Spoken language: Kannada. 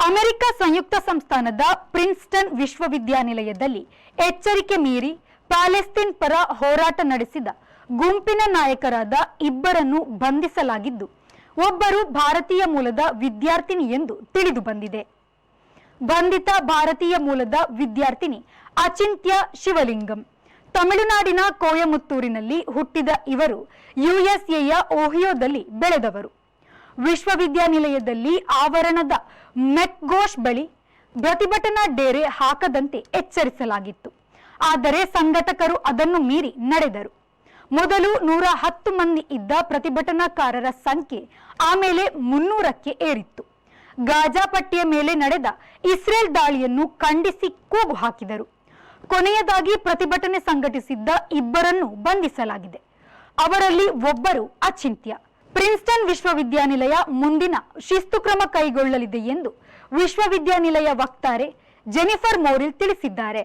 ಅಮೆರಿಕ ಸಂಯುಕ್ತ ಸಂಸ್ಥಾನದ ಪ್ರಿನ್ಸ್ಟನ್ ವಿಶ್ವವಿದ್ಯಾನಿಲಯದಲ್ಲಿ ಎಚ್ಚರಿಕೆ ಮೀರಿ ಪ್ಯಾಲೆಸ್ತೈನ್ ಪರ ಹೋರಾಟ ನಡೆಸಿದ ಗುಂಪಿನ ನಾಯಕರಾದ ಇಬ್ಬರನ್ನು ಬಂಧಿಸಲಾಗಿದ್ದು, ಒಬ್ಬರು ಭಾರತೀಯ ಮೂಲದ ವಿದ್ಯಾರ್ಥಿನಿ ಎಂದು ತಿಳಿದು ಬಂದಿದೆ. ಬಂಧಿತ ಭಾರತೀಯ ಮೂಲದ ವಿದ್ಯಾರ್ಥಿನಿ ಅಚಿಂತ್ಯ ಶಿವಲಿಂಗಂ. ತಮಿಳುನಾಡಿನ ಕೋಯಮತ್ತೂರಿನಲ್ಲಿ ಹುಟ್ಟಿದ ಇವರು ಯುಎಸ್ಎಯ ಓಹಿಯೋದಲ್ಲಿ ಬೆಳೆದವರು. ವಿಶ್ವವಿದ್ಯಾನಿಲಯದಲ್ಲಿ ಆವರಣದ ಮೆಕ್ಗೋಶ್ ಬಳಿ ಪ್ರತಿಭಟನಾ ಡೇರೆ ಹಾಕದಂತೆ ಎಚ್ಚರಿಸಲಾಗಿತ್ತು. ಆದರೆ ಸಂಘಟಕರು ಅದನ್ನು ಮೀರಿ ನಡೆದರು. ಮೊದಲು 110 ಮಂದಿ ಇದ್ದ ಪ್ರತಿಭಟನಾಕಾರರ ಸಂಖ್ಯೆ ಆಮೇಲೆ 300ಕ್ಕೆ ಏರಿತ್ತು. ಗಾಜಾ ಪಟ್ಟಿಯ ಮೇಲೆ ನಡೆದ ಇಸ್ರೇಲ್ ದಾಳಿಯನ್ನು ಖಂಡಿಸಿ ಕೂಗು ಹಾಕಿದರು. ಕೊನೆಯದಾಗಿ ಪ್ರತಿಭಟನೆ ಸಂಘಟಿಸಿದ್ದ ಇಬ್ಬರನ್ನು ಬಂಧಿಸಲಾಗಿದೆ. ಅವರಲ್ಲಿ ಒಬ್ಬರು ಅಚಿಂತ್ಯ. ಪ್ರಿನ್ಸ್ಟನ್ ವಿಶ್ವವಿದ್ಯಾನಿಲಯ ಮುಂದಿನ ಶಿಸ್ತು ಕ್ರಮ ಕೈಗೊಳ್ಳಲಿದೆ ಎಂದು ವಿಶ್ವವಿದ್ಯಾನಿಲಯ ವಕ್ತಾರೆ ಜೆನಿಫರ್ ಮೋರಿಲ್ ತಿಳಿಸಿದ್ದಾರೆ.